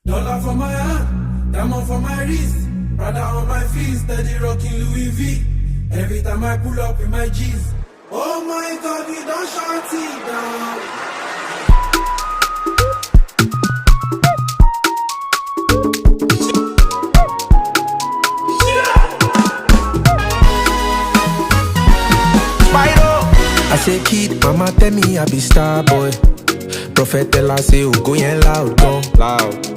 Dollar for my hand, diamond for my wrist, Prada on my feet, steady rocking Louis V. Every time I pull up with my G's. Oh my God, we don't shut it down. I say kid, mama tell me I be star boy. Prophet tell her say go yen loud, go loud.